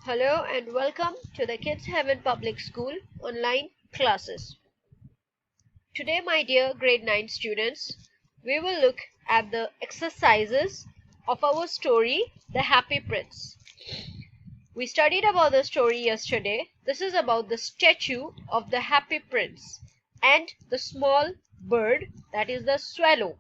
Hello and welcome to the Kids Heaven Public School online classes. Today, my dear grade 9 students, we will look at the exercises of our story, The Happy Prince. We studied about the story yesterday. This is about the statue of the Happy Prince and the small bird, that is the swallow.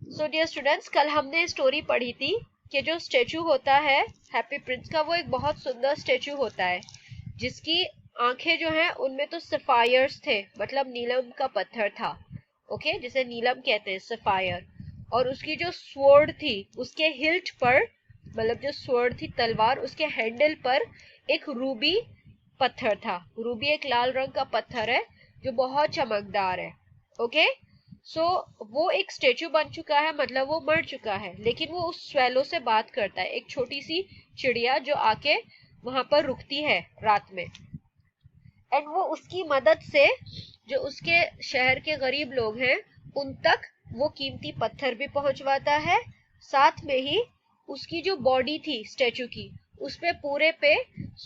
So dear students, कल हमने story पढ़ी थी कि जो statue होता है happy Prince का, वो एक बहुत सुंदर स्टेचू होता है जिसकी आंखें जो हैं उनमें तो सफायर्स थे, मतलब नीलम का पत्थर था, ओके, जिसे नीलम कहते हैं, सफायर। और उसकी जो स्वॉर्ड थी उसके हिल्ट पर, मतलब जो स्वॉर्ड थी तलवार, उसके हैंडल पर एक रूबी पत्थर था। रूबी एक लाल रंग का पत्थर है जो बहुत चमकदार है, ओके। सो वो एक स्टेचू बन चुका है, मतलब वो मर चुका है, लेकिन वो उस स्वेलो से बात करता है, एक छोटी सी चिड़िया जो आके वहां पर रुकती है रात में, एंड वो उसकी मदद से जो उसके शहर के गरीब लोग हैं उन तक वो कीमती पत्थर भी पहुंचवाता है। साथ में ही उसकी जो बॉडी थी स्टेचू की, उसपे पूरे पे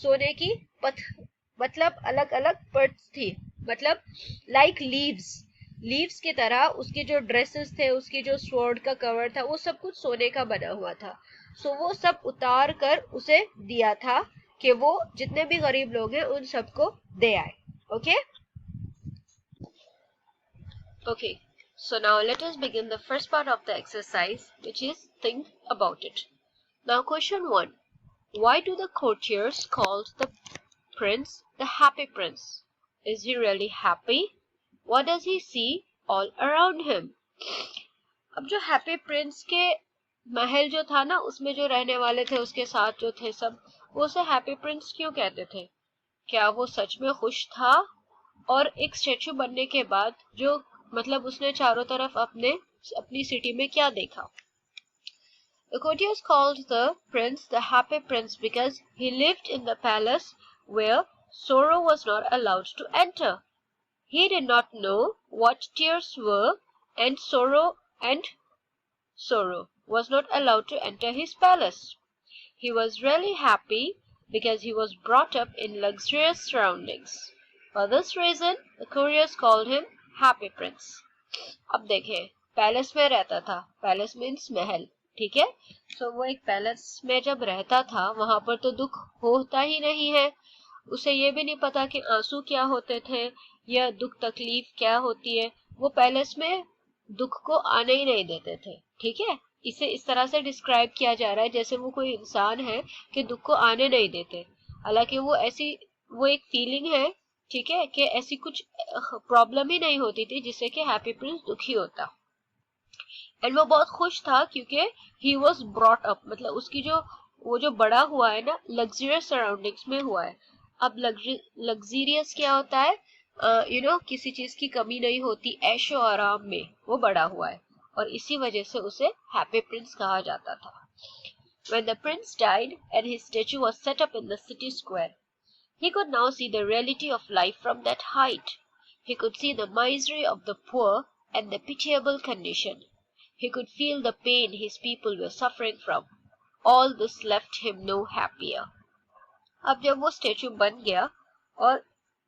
सोने की मतलब अलग अलग पर्ट्स थी, मतलब लाइक लीव्स की तरह उसके जो ड्रेसेस थे, उसकी जो स्वॉर्ड का कवर था, वो सब कुछ सोने का बना हुआ था। सो वो सब उतार कर उसे दिया था कि वो जितने भी गरीब लोग हैं उन सबको दे आए, okay. Okay, so now let us begin the first part of the exercise, which is think about it. Now question 1. Why do the courtiers call the prince the happy prince? Is he really happy? What does he see all around him? अब जो happy Prince के महल जो था ना, उसमें जो रहने वाले थे, उसके साथ जो थे सब, वो उसे हैप्पी प्रिंस क्यों कहते थे? क्या वो सच में खुश था? और एक स्टेचू बनने के बाद जो, मतलब उसने चारों तरफ अपनी सिटी में क्या देखा? The courtiers called the prince the happy prince because he lived in the palace where sorrow was not allowed to enter. He did not know what tears were, and sorrow was not allowed to enter his palace. He was really happy because he was brought up in luxurious surroundings. For this reason, the courtiers called him Happy Prince. अब देखें, palace में रहता था, palace means महल, ठीक है। सो वो एक palace में जब रहता था, वहां पर तो दुख होता ही नहीं है। उसे ये भी नहीं पता कि आंसू क्या होते थे या दुख तकलीफ क्या होती है। वो पैलेस में दुख को आने ही नहीं देते थे, ठीक है। इसे इस तरह से डिस्क्राइब किया जा रहा है जैसे वो कोई इंसान है कि दुख को आने नहीं देते, हालांकि वो एक फीलिंग है, ठीक है, कि ऐसी कुछ प्रॉब्लम ही नहीं होती थी जिससे कि हैप्पी प्रिंस दुखी होता। एंड वो बहुत खुश था क्योंकि ही वॉज ब्रॉट अप, मतलब उसकी वो जो बड़ा हुआ है ना, लग्जरियस सराउंडिंग्स में हुआ है। अब लग्जरियस क्या होता है? किसी चीज की कमी नहीं होती, ऐशो आराम में वो बड़ा हुआ है, और इसी वजह से उसे हैप्पी प्रिंस कहा जाता था। When the prince died and his statue was set up in the city square, he could now see the reality of life from that height. He could see the misery of the poor and the pitiable condition. He could feel the pain his people were suffering from. All this left him no happier. अब जब वो statue बन गया और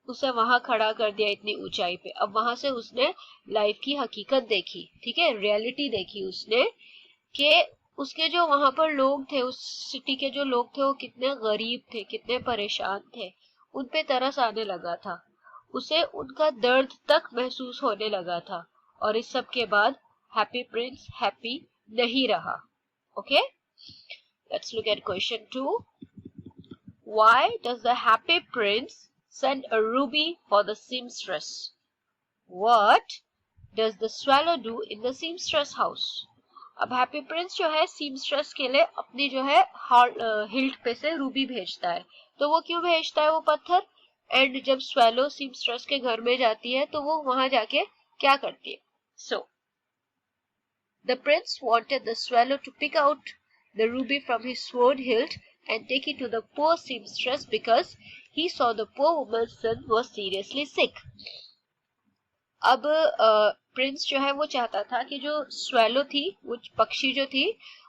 उसे वहां खड़ा कर दिया इतनी ऊंचाई पे, अब वहां से उसने लाइफ की हकीकत देखी, ठीक है, रियलिटी देखी उसने कि उसके जो वहां पर लोग थे, उस सिटी के जो लोग थे, वो कितने गरीब थे, कितने परेशान थे, उन पे तरस आने लगा था, उसे उनका दर्द तक महसूस होने लगा था। और इस सब के बाद हैप्पी प्रिंस हैप्पी नहीं रहा, okay. Let's look at question 2. Why does the happy prince send a ruby for the seamstress? What does the swallow do in the seamstress house? अब हैप्पी प्रिंस जो है सीमस्ट्रेस के लिए अपनी जो है हिल्ट पे से रूबी भेजता है। तो वो क्यों भेजता है वो पत्थर? एंड जब स्वैलो सीमस्ट्रेस के घर में जाती है तो वो वहां जाके क्या करती है? So the prince wanted the swallow to pick out the ruby from his sword hilt and take it to the poor seamstress because he saw the poor woman's son was seriously sick. अब Prince जो है वो चाहता था कि जो swallow थी, वो पक्षी जो थी,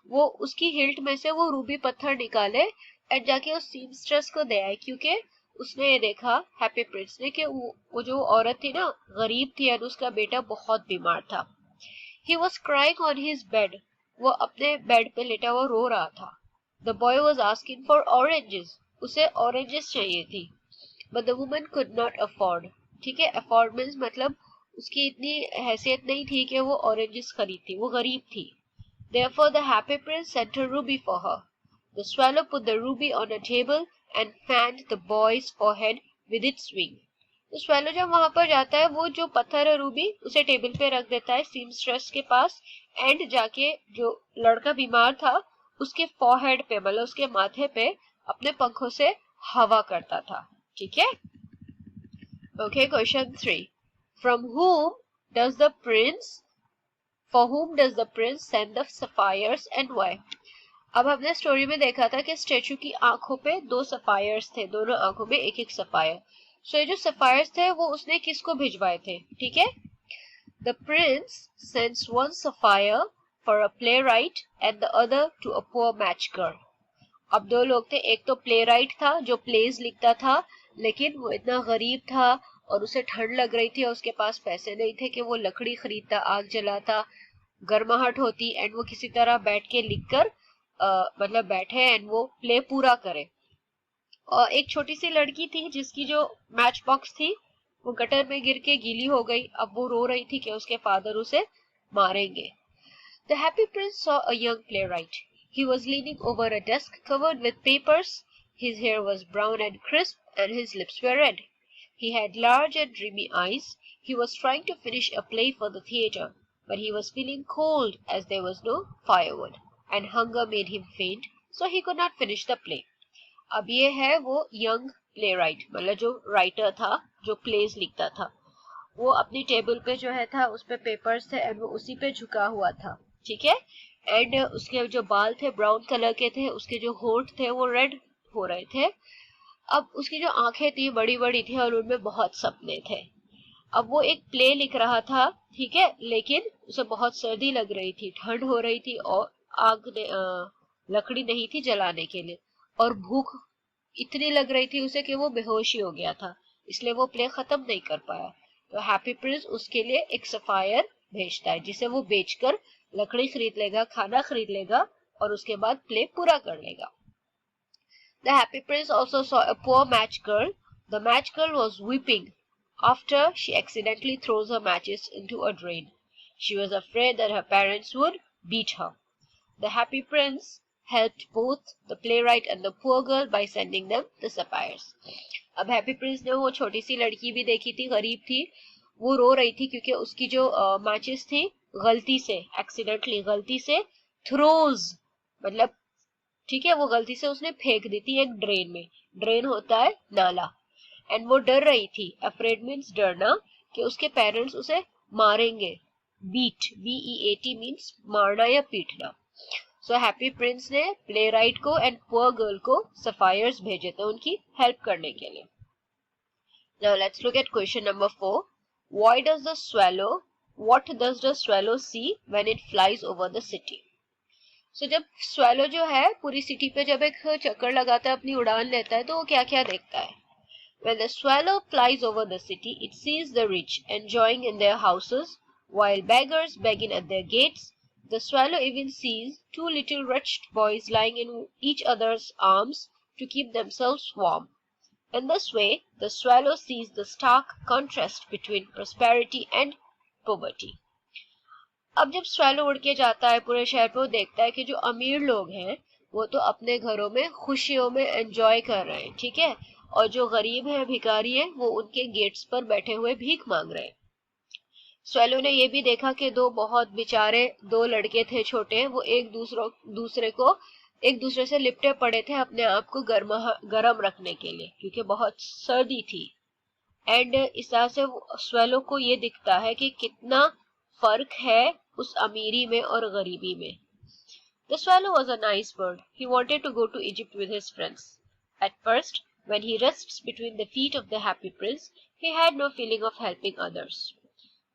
वो उसकी हिल्ट में से वो रूबी पत्थर निकाले एंड जाके उस सीमस्ट्रेस को दे आए, क्योंकि उसने ये देखा हैप्पी प्रिंस ने कि वो जो औरत थी ना गरीब थी और उसका बेटा बहुत बीमार था. He was crying on his bed. वो अपने बेड पे लेटा हुआ रो रहा था. The boy was asking for oranges. उसे ऑरेंजेस चाहिए थी. But the woman could not afford. ठीक है, अफोर्ड मीन्स मतलब उसकी इतनी हैसियत नहीं थी कि वो ऑरेंजेस खरीदती, वो गरीब थी. Therefore the happy prince sent a ruby for her. The swallow put the ruby on a table and fanned the boy's forehead with its wing. तो swallow जब वहां पर जाता है वो जो पत्थर है रूबी उसे टेबल पे रख देता है सीमस्ट्रेस के पास, एंड जाके जो लड़का बीमार था उसके फोरहेड पे मतलब उसके माथे पे अपने पंखों से हवा करता था. ठीक है. Okay, question 3. From whom does the prince For whom does the prince send the sapphires and why? अब हमने स्टोरी में देखा था कि स्टेचू की आंखों पे 2 सफायर्स थे, दोनों आंखों में एक एक सफायर. सो ये जो सफायर्स थे वो उसने किसको भिजवाए थे? ठीक है. The prince sends one sapphire for a playwright and the other to a poor match girl. अब 2 लोग थे, एक तो प्लेराइट था जो प्लेज लिखता था, लेकिन वो इतना गरीब था और उसे ठंड लग रही थी और उसके पास पैसे नहीं थे कि वो लकड़ी खरीदता, आग जलाता, गर्माहट होती एंड वो किसी तरह बैठ के लिखकर मतलब बैठे एंड वो प्ले पूरा करे. और एक छोटी सी लड़की थी जिसकी जो मैच बॉक्स थी वो गटर में गिर के गीली हो गई. अब वो रो रही थी कि उसके फादर उसे मारेंगे. The happy prince saw a young playwright. He was leaning over a desk covered with papers. His hair was brown and crisp, and his lips were red. He had large and dreamy eyes. He was trying to finish a play for the theatre, but he was feeling cold as there was no firewood, and hunger made him faint, so he could not finish the play. अब ये है वो young playwright, मतलब जो writer था, जो pledge लिखता था. वो अपनी टेबल पे जो है था उस पे पेपर्स थे एंड वो उसी पे झुका हुआ था. ठीक है. एंड उसके जो बाल थे ब्राउन कलर के थे, उसके जो होठ थे वो रेड हो रहे थे. अब उसकी जो आंखें थी बड़ी बड़ी थी और उनमें बहुत सपने थे. अब वो एक प्ले लिख रहा था. ठीक है. लेकिन उसे बहुत सर्दी लग रही थी, ठंड हो रही थी और लकड़ी नहीं थी जलाने के लिए, और भूख इतनी लग रही थी उसे कि वो बेहोश ही हो गया था, इसलिए वो प्ले खत्म नहीं कर पाया. तो हैप्पी प्रिंस उसके लिए एक सफायर भेजता है जिसे वो बेचकर लकड़ी खरीद लेगा, खाना खरीद लेगा और उसके बाद प्ले पूरा कर लेगा. The happy prince also saw a poor match girl. The match girl was weeping after she accidentally throws her matches into a drain. She was afraid that her parents would beat her. The happy prince helped both the playwright and the poor girl by sending them the sapphires. अब happy Prince ने वो छोटी सी लड़की भी देखी थी, गरीब थी, वो रो रही थी क्योंकि उसकी जो मैचेस थी एक्सीडेंटली गलती से थ्रोज मतलब ठीक है वो गलती से उसने फेंक दी थी एक ड्रेन में. ड्रेन होता है नाला. एंड वो डर रही थी. अफ्रेड मीन्स डरना, कि उसके पेरेंट्स उसे मारेंगे. बीट, BEAT मीन्स मारना या पीटना. सो हैप्पी प्रिंस ने प्लेराइट को एंड पुअर गर्ल को सफायर्स भेजे थे उनकी हेल्प करने के लिए. Now let's look at question number 4. What does the swallow see when it flies over the city? So जब swallow जो है पूरी सिटी पे जब एक चक्कर लगाता है, अपनी उड़ान लेता है, तो वो क्या क्या देखता है? When the swallow flies over the city, it sees the rich enjoying in their houses while beggars begging at their gates. The swallow even sees 2 little wretched boys lying in each other's arms to keep themselves warm. In this way, the swallow sees the stark contrast between prosperity and poverty. अब जब swallow उड़ के जाता है पूरे शहर पे, वो देखता है कि जो अमीर लोग हैं वो तो अपने घरों में खुशियों में एंजॉय कर रहे हैं. ठीक है. और जो गरीब हैं, भिखारी हैं, वो उनके गेट्स पर बैठे हुए भीख मांग रहे हैं. स्वैलो ने ये भी देखा कि 2 बहुत बेचारे 2 लड़के थे छोटे, वो एक दूसरे से लिपटे पड़े थे अपने आप को गर्म रखने के लिए, क्योंकि बहुत सर्दी थी. एंड इस तरह से स्वैलो को ये दिखता है कि कितना फर्क है उस अमीरी में और गरीबी में. The swallow was a nice bird. He wanted to go to Egypt with his friends. At first, when he rests between the feet of the happy prince, he had no feeling of helping others.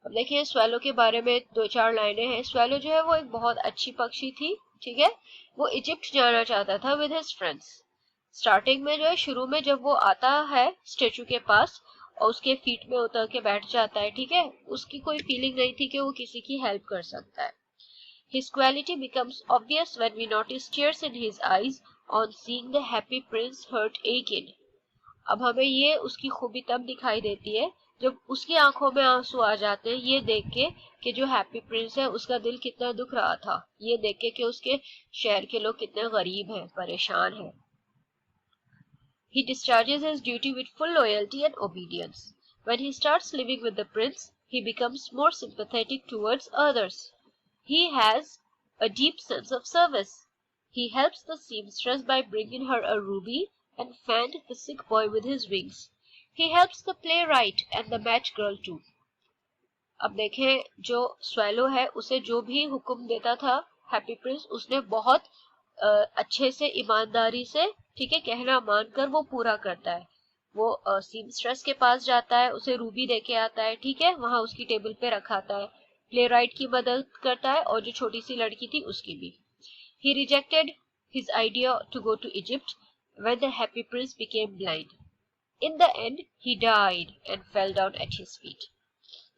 अब देखिए swallow के बारे में 2-4 लाइनें हैं. Swallow जो है वो एक बहुत अच्छी पक्षी थी. ठीक है. वो इजिप्ट जाना चाहता था विद हिज फ्रेंड्स. स्टार्टिंग में जो है, शुरू में जब वो आता है स्टेचू के पास और उसके फीट में उतर के बैठ जाता है, ठीक है, उसकी कोई फीलिंग नहीं थी कि वो किसी की हेल्प कर सकता है. His quality becomes obvious when we notice tears in his eyes on seeing the happy prince hurt again. अब हमें ये उसकी खूबी तब दिखाई देती है जब उसकी आंखों में आंसू आ जाते हैं ये देख के कि जो हैप्पी प्रिंस है उसका दिल कितना दुख रहा था, ये देख के कि उसके शहर के लोग कितने गरीब हैं, परेशान हैं. He discharges his duty with full loyalty and obedience. When he starts living with the prince, he becomes more sympathetic towards others. He has a deep sense of service. He helps the seamstress by bringing her a ruby and fanned the sick boy with his wings. He helps the playwright and the match girl too. अब देखें, जो swallow है उसे जो भी हुक्म देता था हैप्पी प्रिंस, उसने बहुत अच्छे से, ईमानदारी से, ठीक है, कहना मानकर वो पूरा करता है. वो सीमस्ट्रेस के पास जाता है, उसे रूबी देके आता है, ठीक है, वहां उसकी टेबल पे रखाता है, प्ले राइट की मदद करता है और जो छोटी सी लड़की थी उसकी भी. He rejected his idea to go to Egypt when the happy prince became blind. In the end, he died and fell down at his feet.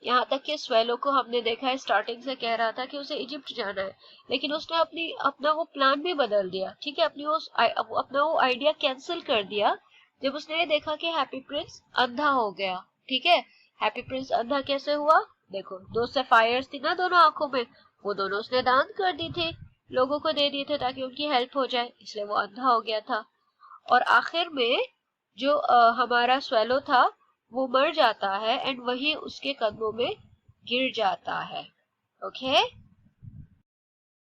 यहाँ तक कि स्वेलो को हमने देखा है स्टार्टिंग से कह रहा था कि उसे इजिप्ट जाना है, लेकिन उसने अपना वो प्लान भी बदल दिया, ठीक है, अपना वो आइडिया कैंसिल कर दिया जब उसने ये देखा कि हैप्पी प्रिंस अंधा हो गया. ठीक है, हैप्पी प्रिंस अंधा कैसे हुआ? देखो, 2 सफायर्स थी ना दोनों आंखों में, वो दोनों उसने दान कर दी थी, लोगों को दे दिए थे ताकि उनकी हेल्प हो जाए, इसलिए वो अंधा हो गया था. और आखिर में जो हमारा स्वेलो था वो मर जाता है एंड वही उसके कदमों में गिर जाता है. ओके